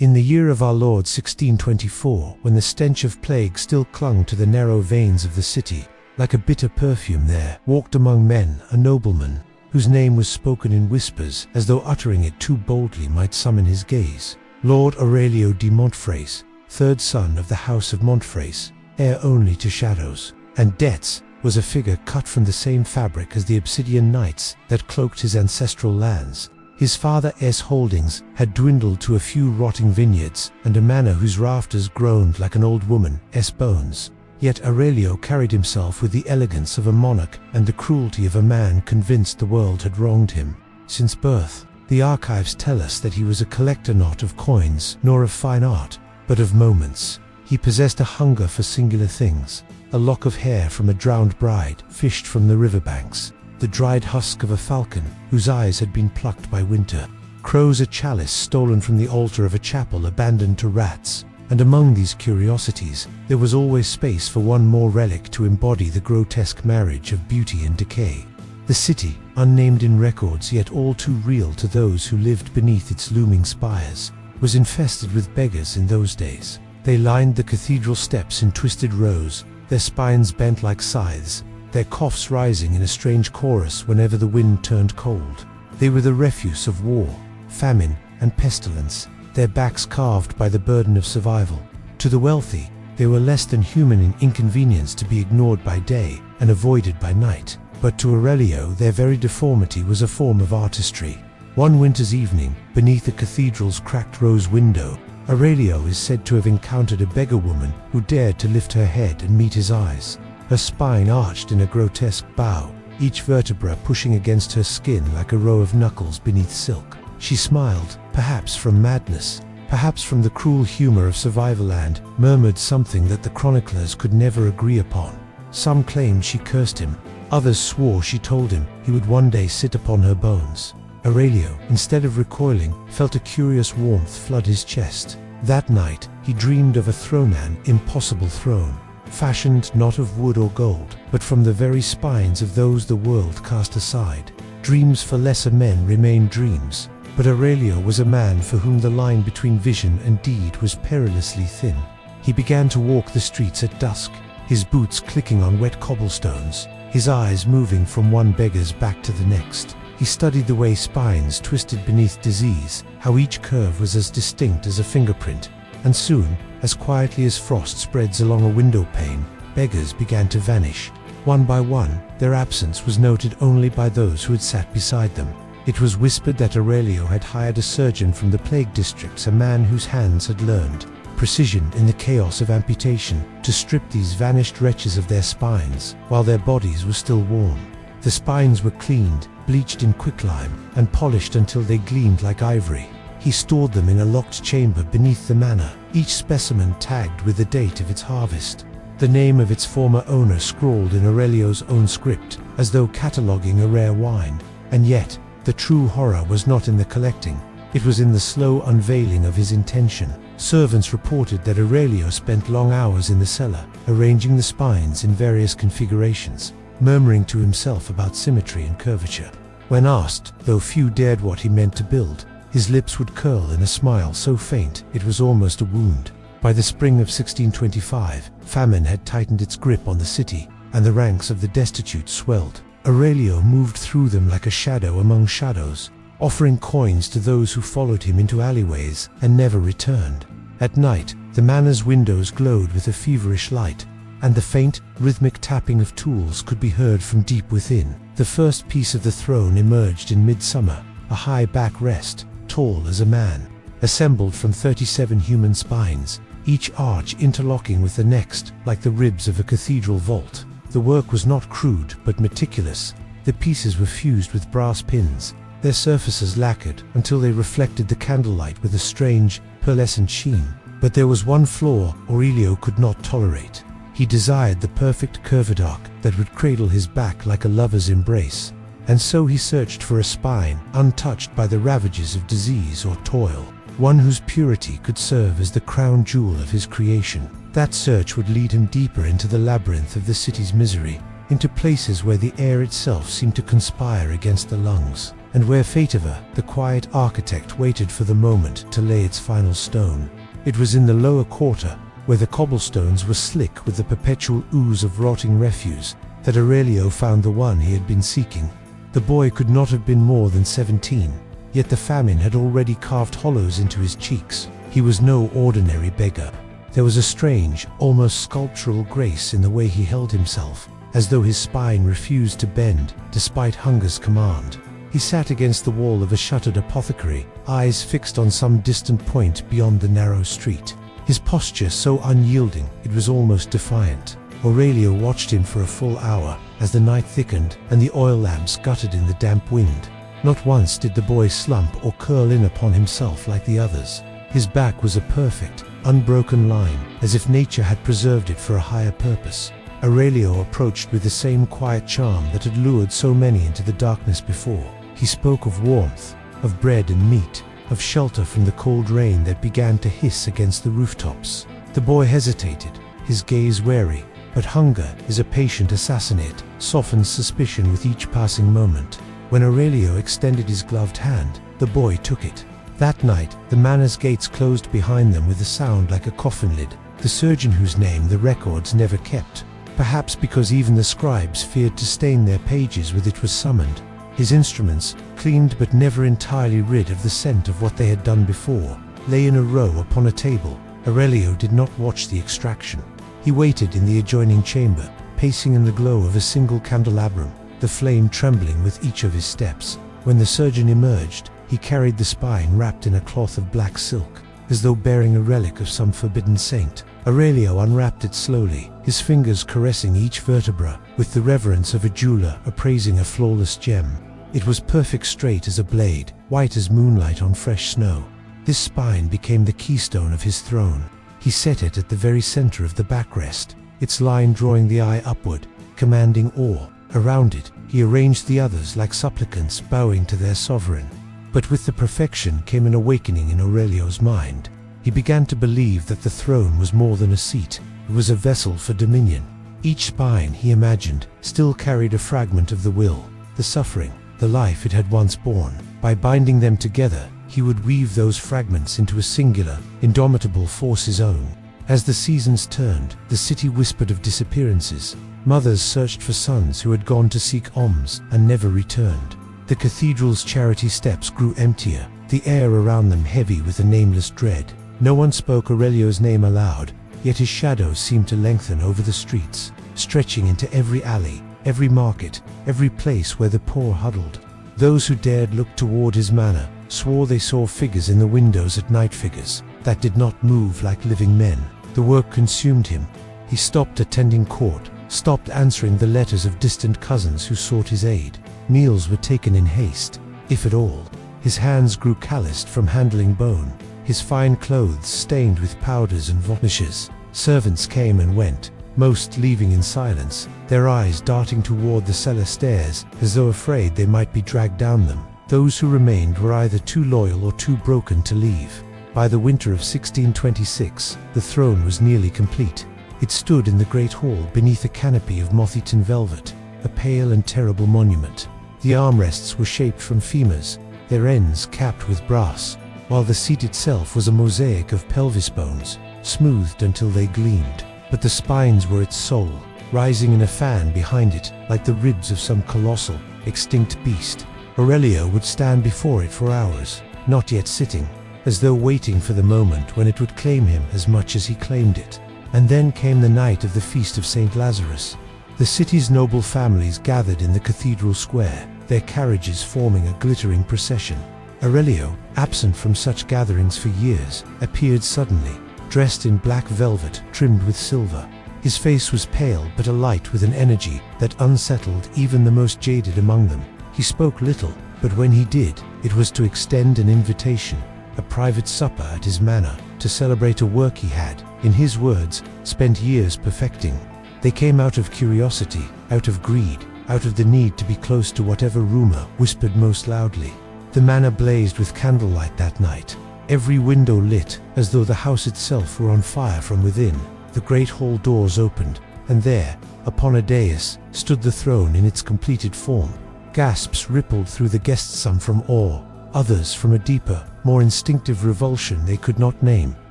In the year of our Lord 1624, when the stench of plague still clung to the narrow veins of the city, like a bitter perfume, there walked among men a nobleman, whose name was spoken in whispers, as though uttering it too boldly might summon his gaze. Lord Aurelio de Montfrace, third son of the house of Montfrace, heir only to shadows and debts, was a figure cut from the same fabric as the obsidian knights that cloaked his ancestral lands. His father's holdings had dwindled to a few rotting vineyards and a manor whose rafters groaned like an old woman's bones. Yet Aurelio carried himself with the elegance of a monarch and the cruelty of a man convinced the world had wronged him. Since birth, the archives tell us that he was a collector not of coins nor of fine art, but of moments. He possessed a hunger for singular things, a lock of hair from a drowned bride fished from the riverbanks, the dried husk of a falcon whose eyes had been plucked by winter, crows a chalice stolen from the altar of a chapel abandoned to rats, and among these curiosities there was always space for one more relic to embody the grotesque marriage of beauty and decay. The city, unnamed in records yet all too real to those who lived beneath its looming spires, was infested with beggars in those days. They lined the cathedral steps in twisted rows, their spines bent like scythes, their coughs rising in a strange chorus whenever the wind turned cold. They were the refuse of war, famine, and pestilence, their backs carved by the burden of survival. To the wealthy, they were less than human in inconvenience to be ignored by day and avoided by night. But to Aurelio their very deformity was a form of artistry. One winter's evening, beneath the cathedral's cracked rose window, Aurelio is said to have encountered a beggar woman who dared to lift her head and meet his eyes. Her spine arched in a grotesque bow, each vertebra pushing against her skin like a row of knuckles beneath silk. She smiled, perhaps from madness, perhaps from the cruel humor of survival, and murmured something that the chroniclers could never agree upon. Some claimed she cursed him, others swore she told him he would one day sit upon her bones. Aurelio, instead of recoiling, felt a curious warmth flood his chest. That night he dreamed of a throne, an impossible throne, fashioned not of wood or gold, but from the very spines of those the world cast aside. Dreams for lesser men remain dreams, but Aurelio was a man for whom the line between vision and deed was perilously thin. He began to walk the streets at dusk, his boots clicking on wet cobblestones, his eyes moving from one beggar's back to the next. He studied the way spines twisted beneath disease, how each curve was as distinct as a fingerprint, and soon, as quietly as frost spreads along a window pane, beggars began to vanish. One by one, their absence was noted only by those who had sat beside them. It was whispered that Aurelio had hired a surgeon from the plague districts, a man whose hands had learned precision in the chaos of amputation, to strip these vanished wretches of their spines while their bodies were still warm. The spines were cleaned, bleached in quicklime, and polished until they gleamed like ivory. He stored them in a locked chamber beneath the manor, each specimen tagged with the date of its harvest, the name of its former owner scrawled in Aurelio's own script, as though cataloguing a rare wine. And yet, the true horror was not in the collecting. It was in the slow unveiling of his intention. Servants reported that Aurelio spent long hours in the cellar, arranging the spines in various configurations, murmuring to himself about symmetry and curvature. When asked, though few dared, what he meant to build, his lips would curl in a smile so faint it was almost a wound. By the spring of 1625, famine had tightened its grip on the city, and the ranks of the destitute swelled. Aurelio moved through them like a shadow among shadows, offering coins to those who followed him into alleyways and never returned. At night, the manor's windows glowed with a feverish light, and the faint, rhythmic tapping of tools could be heard from deep within. The first piece of the throne emerged in midsummer, a high backrest, tall as a man, assembled from 37 human spines, each arch interlocking with the next like the ribs of a cathedral vault. The work was not crude but meticulous. The pieces were fused with brass pins, their surfaces lacquered until they reflected the candlelight with a strange, pearlescent sheen. But there was one flaw Aurelio could not tolerate. He desired the perfect curved arc that would cradle his back like a lover's embrace. And so he searched for a spine untouched by the ravages of disease or toil, one whose purity could serve as the crown jewel of his creation. That search would lead him deeper into the labyrinth of the city's misery, into places where the air itself seemed to conspire against the lungs, and where Fativa, the quiet architect, waited for the moment to lay its final stone. It was in the lower quarter, where the cobblestones were slick with the perpetual ooze of rotting refuse, that Aurelio found the one he had been seeking. The boy could not have been more than 17, yet the famine had already carved hollows into his cheeks. He was no ordinary beggar. There was a strange, almost sculptural grace in the way he held himself, as though his spine refused to bend despite hunger's command. He sat against the wall of a shuttered apothecary, eyes fixed on some distant point beyond the narrow street. His posture so unyielding it was almost defiant. Aurelio watched him for a full hour as the night thickened and the oil lamps guttered in the damp wind. Not once did the boy slump or curl in upon himself like the others. His back was a perfect, unbroken line, as if nature had preserved it for a higher purpose. Aurelio approached with the same quiet charm that had lured so many into the darkness before. He spoke of warmth, of bread and meat, of shelter from the cold rain that began to hiss against the rooftops. The boy hesitated, his gaze wary, but hunger is a patient assassinate, softens suspicion with each passing moment. When Aurelio extended his gloved hand, the boy took it. That night, the manor's gates closed behind them with a sound like a coffin lid, the surgeon whose name the records never kept. Perhaps because even the scribes feared to stain their pages with it was summoned. His instruments, cleaned but never entirely rid of the scent of what they had done before, lay in a row upon a table. Aurelio did not watch the extraction. He waited in the adjoining chamber, pacing in the glow of a single candelabrum, the flame trembling with each of his steps. When the surgeon emerged, he carried the spine wrapped in a cloth of black silk, as though bearing a relic of some forbidden saint. Aurelio unwrapped it slowly, his fingers caressing each vertebra, with the reverence of a jeweler appraising a flawless gem. It was perfect, straight as a blade, white as moonlight on fresh snow. This spine became the keystone of his throne. He set it at the very center of the backrest, its line drawing the eye upward, commanding awe. Around it, he arranged the others like supplicants bowing to their sovereign. But with the perfection came an awakening in Aurelio's mind. He began to believe that the throne was more than a seat, it was a vessel for dominion. Each spine, he imagined, still carried a fragment of the will, the suffering, the life it had once borne. By binding them together, he would weave those fragments into a singular, indomitable force his own. As the seasons turned, the city whispered of disappearances. Mothers searched for sons who had gone to seek alms and never returned. The cathedral's charity steps grew emptier, the air around them heavy with a nameless dread. No one spoke Aurelio's name aloud, yet his shadow seemed to lengthen over the streets, stretching into every alley, every market, every place where the poor huddled. Those who dared look toward his manor swore they saw figures in the windows at night, figures that did not move like living men. The work consumed him. He stopped attending court, stopped answering the letters of distant cousins who sought his aid. Meals were taken in haste, if at all. His hands grew calloused from handling bone, his fine clothes stained with powders and varnishes. Servants came and went, most leaving in silence, their eyes darting toward the cellar stairs as though afraid they might be dragged down them. Those who remained were either too loyal or too broken to leave. By the winter of 1626, the throne was nearly complete. It stood in the great hall beneath a canopy of moth-eaten velvet, a pale and terrible monument. The armrests were shaped from femurs, their ends capped with brass, while the seat itself was a mosaic of pelvis bones, smoothed until they gleamed. But the spines were its soul, rising in a fan behind it like the ribs of some colossal, extinct beast. Aurelio would stand before it for hours, not yet sitting, as though waiting for the moment when it would claim him as much as he claimed it. And then came the night of the feast of St. Lazarus. The city's noble families gathered in the cathedral square, their carriages forming a glittering procession. Aurelio, absent from such gatherings for years, appeared suddenly, dressed in black velvet trimmed with silver. His face was pale but alight with an energy that unsettled even the most jaded among them. He spoke little, but when he did, it was to extend an invitation, a private supper at his manor, to celebrate a work he had, in his words, spent years perfecting. They came out of curiosity, out of greed, out of the need to be close to whatever rumor whispered most loudly. The manor blazed with candlelight that night, every window lit as though the house itself were on fire from within. The great hall doors opened, and there, upon a dais, stood the throne in its completed form. Gasps rippled through the guests, some from awe, others from a deeper, more instinctive revulsion they could not name.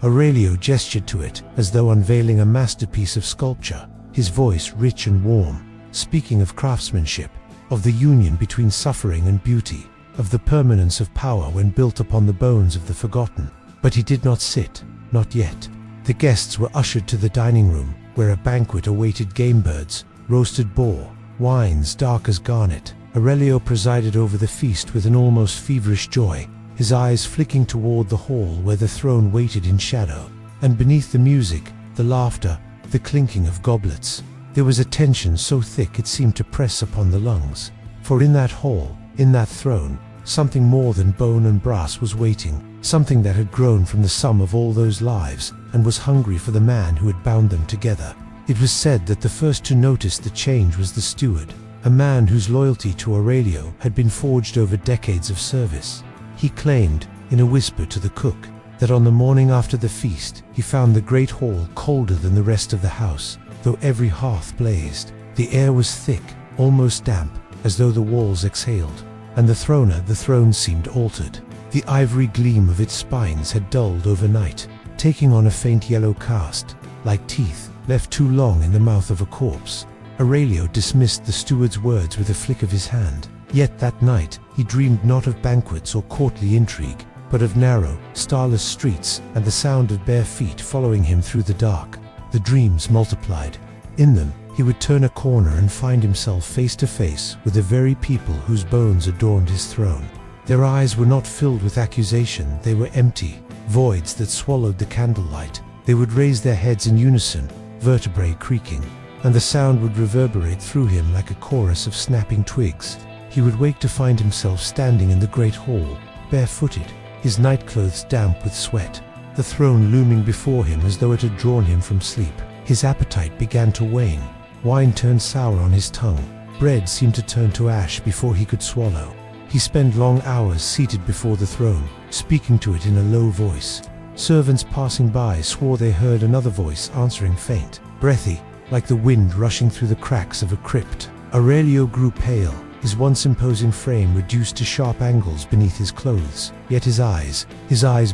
Aurelio gestured to it, as though unveiling a masterpiece of sculpture, his voice rich and warm, speaking of craftsmanship, of the union between suffering and beauty, of the permanence of power when built upon the bones of the forgotten. But he did not sit, not yet. The guests were ushered to the dining room, where a banquet awaited: game birds, roasted boar, wines dark as garnet. Aurelio presided over the feast with an almost feverish joy, his eyes flicking toward the hall where the throne waited in shadow. And beneath the music, the laughter, the clinking of goblets, there was a tension so thick it seemed to press upon the lungs. For in that hall, in that throne, something more than bone and brass was waiting, something that had grown from the sum of all those lives and was hungry for the man who had bound them together. It was said that the first to notice the change was the steward, a man whose loyalty to Aurelio had been forged over decades of service. He claimed, in a whisper to the cook, that on the morning after the feast he found the great hall colder than the rest of the house, though every hearth blazed. The air was thick, almost damp, as though the walls exhaled, and the throne seemed altered. The ivory gleam of its spines had dulled overnight, taking on a faint yellow cast, like teeth left too long in the mouth of a corpse. Aurelio dismissed the steward's words with a flick of his hand. Yet that night he dreamed not of banquets or courtly intrigue, but of narrow, starless streets and the sound of bare feet following him through the dark. The dreams multiplied. In them, he would turn a corner and find himself face to face with the very people whose bones adorned his throne. Their eyes were not filled with accusation, they were empty, voids that swallowed the candlelight. They would raise their heads in unison, vertebrae creaking, and the sound would reverberate through him like a chorus of snapping twigs. He would wake to find himself standing in the great hall, barefooted, his nightclothes damp with sweat, the throne looming before him as though it had drawn him from sleep. His appetite began to wane. Wine turned sour on his tongue. Bread seemed to turn to ash before he could swallow. He spent long hours seated before the throne, speaking to it in a low voice. Servants passing by swore they heard another voice answering, faint, breathy, like the wind rushing through the cracks of a crypt. Aurelio grew pale, his once imposing frame reduced to sharp angles beneath his clothes. Yet his eyes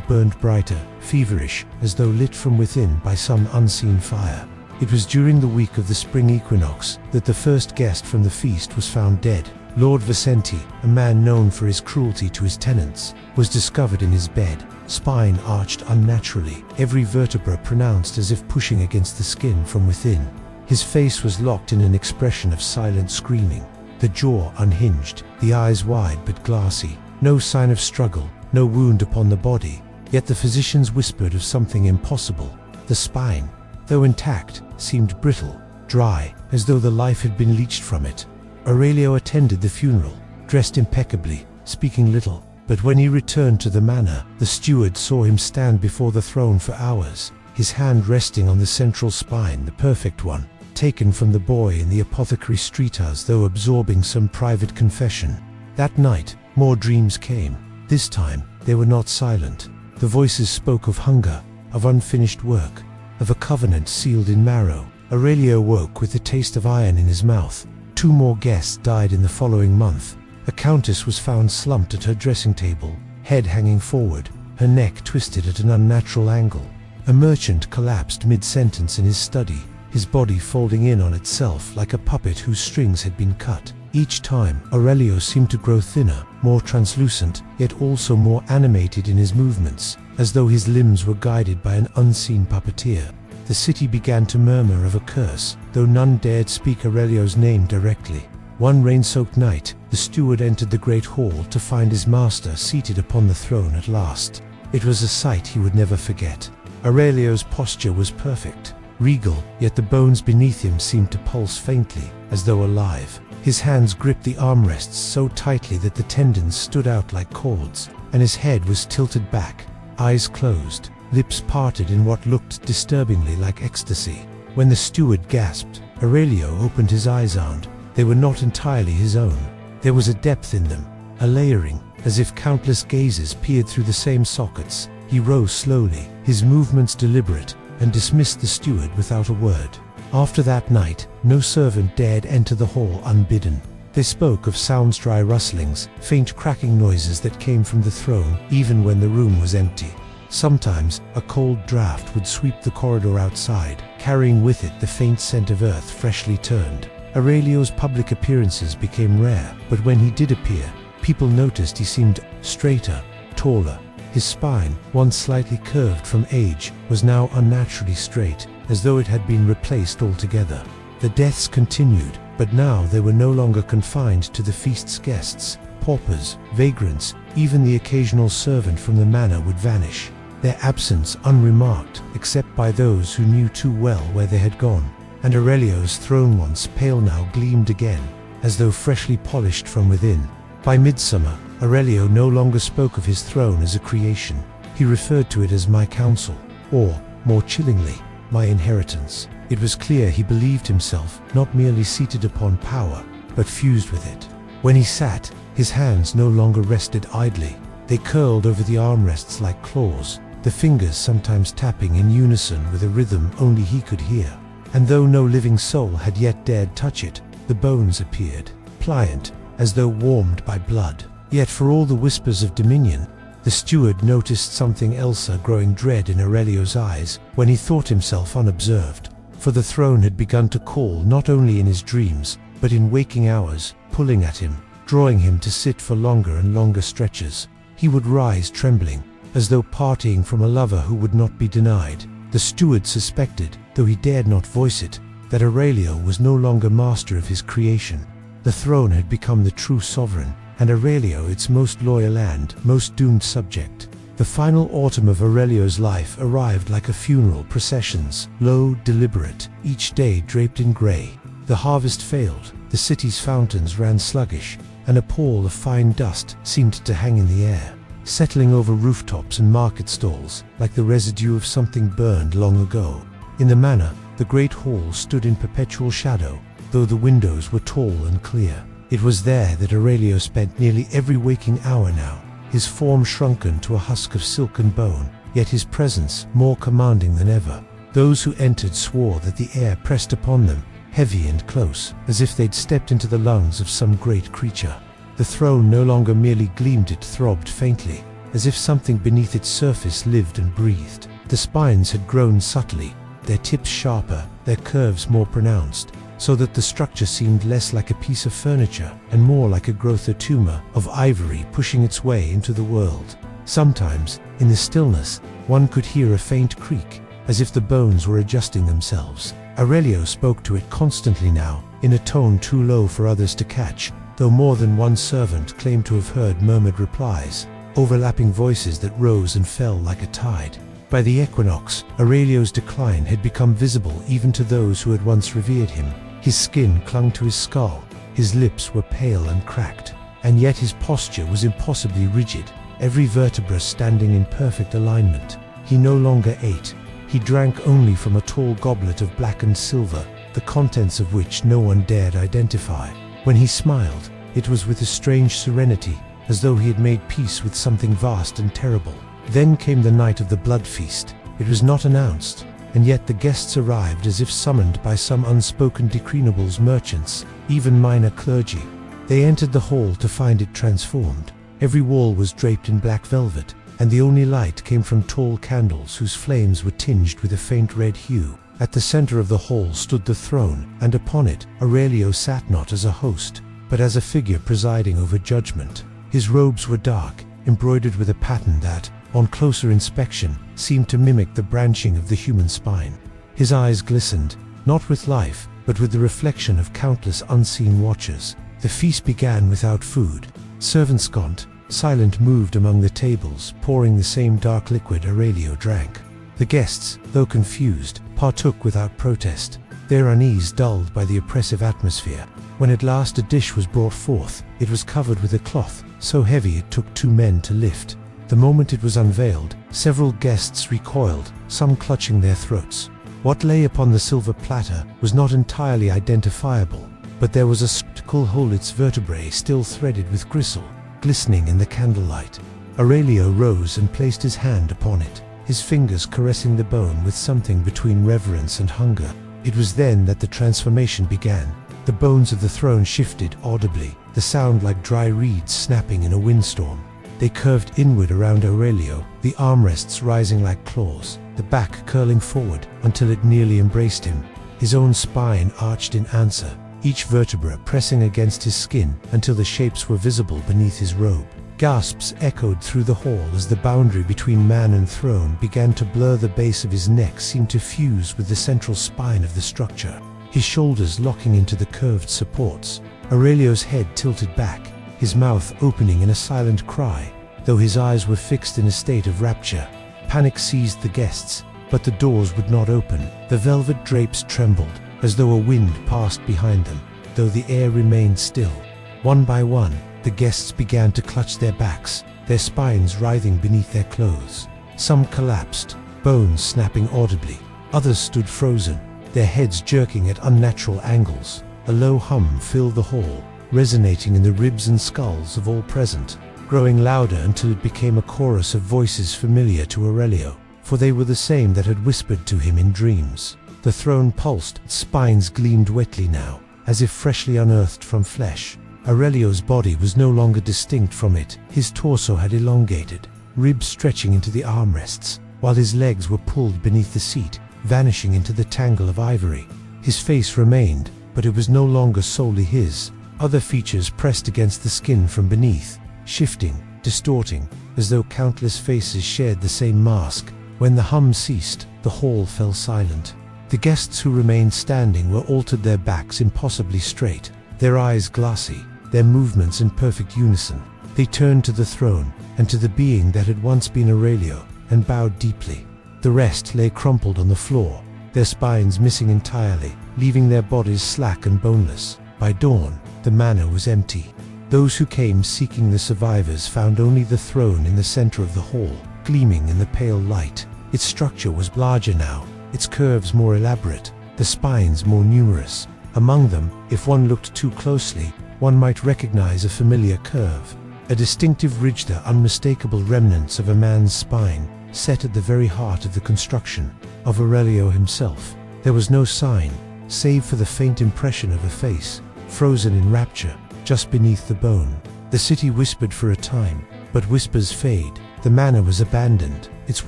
burned brighter, feverish, as though lit from within by some unseen fire. It was during the week of the spring equinox that the first guest from the feast was found dead. Lord Vicenti, a man known for his cruelty to his tenants, was discovered in his bed, spine arched unnaturally, every vertebra pronounced as if pushing against the skin from within. His face was locked in an expression of silent screaming, the jaw unhinged, the eyes wide but glassy. No sign of struggle, no wound upon the body, yet the physicians whispered of something impossible. The spine, though intact, seemed brittle, dry, as though the life had been leached from it. Aurelio attended the funeral, dressed impeccably, speaking little, but when he returned to the manor, the steward saw him stand before the throne for hours, his hand resting on the central spine, the perfect one, taken from the boy in the apothecary street as though absorbing some private confession. That night, more dreams came. This time, they were not silent. The voices spoke of hunger, of unfinished work, of a covenant sealed in marrow. Aurelio woke with the taste of iron in his mouth. 2 more guests died in the following month. A countess was found slumped at her dressing table, head hanging forward, her neck twisted at an unnatural angle. A merchant collapsed mid-sentence in his study, his body folding in on itself like a puppet whose strings had been cut. Each time, Aurelio seemed to grow thinner, more translucent, yet also more animated in his movements, as though his limbs were guided by an unseen puppeteer. The city began to murmur of a curse, though none dared speak Aurelio's name directly. One rain-soaked night, the steward entered the great hall to find his master seated upon the throne at last. It was a sight he would never forget. Aurelio's posture was perfect, regal, yet the bones beneath him seemed to pulse faintly, as though alive. His hands gripped the armrests so tightly that the tendons stood out like cords, and his head was tilted back, eyes closed, lips parted in what looked disturbingly like ecstasy. When the steward gasped, Aurelio opened his eyes, and they were not entirely his own. There was a depth in them, a layering, as if countless gazes peered through the same sockets. He rose slowly, his movements deliberate, and dismissed the steward without a word. After that night, no servant dared enter the hall unbidden. They spoke of sounds, dry rustlings, faint cracking noises that came from the throne even when the room was empty. Sometimes, a cold draft would sweep the corridor outside, carrying with it the faint scent of earth freshly turned. Aurelio's public appearances became rare, but when he did appear, people noticed he seemed straighter, taller. His spine, once slightly curved from age, was now unnaturally straight, as though it had been replaced altogether. The deaths continued, but now they were no longer confined to the feast's guests. Paupers, vagrants, even the occasional servant from the manor would vanish, their absence unremarked except by those who knew too well where they had gone. And Aurelio's throne, once pale, now gleamed again, as though freshly polished from within. By midsummer, Aurelio no longer spoke of his throne as a creation. He referred to it as my council, or, more chillingly, my inheritance. It was clear he believed himself not merely seated upon power, but fused with it. When he sat, his hands no longer rested idly. They curled over the armrests like claws, the fingers sometimes tapping in unison with a rhythm only he could hear. And though no living soul had yet dared touch it, the bones appeared, pliant, as though warmed by blood. Yet for all the whispers of dominion, the steward noticed something else, a growing dread in Aurelio's eyes when he thought himself unobserved. For the throne had begun to call not only in his dreams, but in waking hours, pulling at him, drawing him to sit for longer and longer stretches. He would rise trembling, as though parting from a lover who would not be denied. The steward suspected, though he dared not voice it, that Aurelio was no longer master of his creation. The throne had become the true sovereign, and Aurelio its most loyal and most doomed subject. The final autumn of Aurelio's life arrived like a funeral processions, low, deliberate, each day draped in grey. The harvest failed, the city's fountains ran sluggish, and a pall of fine dust seemed to hang in the air, settling over rooftops and market stalls like the residue of something burned long ago. In the manor, the great hall stood in perpetual shadow, though the windows were tall and clear. It was there that Aurelio spent nearly every waking hour now, his form shrunken to a husk of silk and bone, yet his presence more commanding than ever. Those who entered swore that the air pressed upon them, heavy and close, as if they'd stepped into the lungs of some great creature. The throne no longer merely gleamed, it throbbed faintly, as if something beneath its surface lived and breathed. The spines had grown subtly, their tips sharper, their curves more pronounced, so that the structure seemed less like a piece of furniture and more like a growth, a tumor of ivory pushing its way into the world. Sometimes, in the stillness, one could hear a faint creak, as if the bones were adjusting themselves. Aurelio spoke to it constantly now, in a tone too low for others to catch, though more than one servant claimed to have heard murmured replies, overlapping voices that rose and fell like a tide. By the equinox, Aurelio's decline had become visible even to those who had once revered him. His skin clung to his skull, his lips were pale and cracked, and yet his posture was impossibly rigid, every vertebra standing in perfect alignment. He no longer ate. He drank only from a tall goblet of blackened silver, the contents of which no one dared identify. When he smiled, it was with a strange serenity, as though he had made peace with something vast and terrible. Then came the night of the blood feast. It was not announced, and yet the guests arrived as if summoned by some unspoken decree. Nobles, merchants, even minor clergy. They entered the hall to find it transformed. Every wall was draped in black velvet, and the only light came from tall candles whose flames were tinged with a faint red hue. At the center of the hall stood the throne, and upon it Aurelio sat not as a host, but as a figure presiding over judgment. His robes were dark, embroidered with a pattern that, on closer inspection, seemed to mimic the branching of the human spine. His eyes glistened, not with life, but with the reflection of countless unseen watchers. The feast began without food. Servants gaunt, silent, moved among the tables, pouring the same dark liquid Aurelio drank. The guests, though confused, partook without protest, their unease dulled by the oppressive atmosphere. When at last a dish was brought forth, it was covered with a cloth, so heavy it took 2 men to lift. The moment it was unveiled, several guests recoiled, some clutching their throats. What lay upon the silver platter was not entirely identifiable, but there was a spectacle hole, its vertebrae still threaded with gristle, glistening in the candlelight. Aurelio rose and placed his hand upon it, his fingers caressing the bone with something between reverence and hunger. It was then that the transformation began. The bones of the throne shifted audibly, the sound like dry reeds snapping in a windstorm. They curved inward around Aurelio, the armrests rising like claws, the back curling forward until it nearly embraced him. His own spine arched in answer, each vertebra pressing against his skin until the shapes were visible beneath his robe. Gasps echoed through the hall as the boundary between man and throne began to blur. The base of his neck seemed to fuse with the central spine of the structure, his shoulders locking into the curved supports. Aurelio's head tilted back, his mouth opening in a silent cry, though his eyes were fixed in a state of rapture. Panic seized the guests, but the doors would not open. The velvet drapes trembled, as though a wind passed behind them, though the air remained still. One by one, the guests began to clutch their backs, their spines writhing beneath their clothes. Some collapsed, bones snapping audibly. Others stood frozen, their heads jerking at unnatural angles. A low hum filled the hall, resonating in the ribs and skulls of all present, growing louder until it became a chorus of voices familiar to Aurelio, for they were the same that had whispered to him in dreams. The throne pulsed, its spines gleamed wetly now, as if freshly unearthed from flesh. Aurelio's body was no longer distinct from it. His torso had elongated, ribs stretching into the armrests, while his legs were pulled beneath the seat, vanishing into the tangle of ivory. His face remained, but it was no longer solely his. Other features pressed against the skin from beneath, shifting, distorting, as though countless faces shared the same mask. When the hum ceased, the hall fell silent. The guests who remained standing were altered, their backs impossibly straight, their eyes glassy, their movements in perfect unison. They turned to the throne, and to the being that had once been Aurelio, and bowed deeply. The rest lay crumpled on the floor, their spines missing entirely, leaving their bodies slack and boneless. By dawn, the manor was empty. Those who came seeking the survivors found only the throne in the center of the hall, gleaming in the pale light. Its structure was larger now, its curves more elaborate, the spines more numerous. Among them, if one looked too closely, one might recognize a familiar curve, a distinctive ridge, the unmistakable remnants of a man's spine, set at the very heart of the construction, of Aurelio himself. There was no sign, save for the faint impression of a face, frozen in rapture, just beneath the bone. The city whispered for a time, but whispers fade. The manor was abandoned, its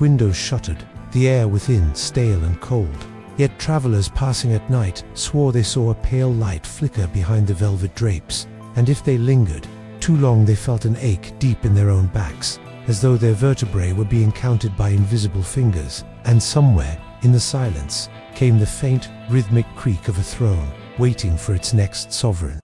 windows shuttered, the air within stale and cold. Yet travelers passing at night swore they saw a pale light flicker behind the velvet drapes, and if they lingered too long they felt an ache deep in their own backs, as though their vertebrae were being counted by invisible fingers. And somewhere, in the silence, came the faint, rhythmic creak of a throne, waiting for its next sovereign.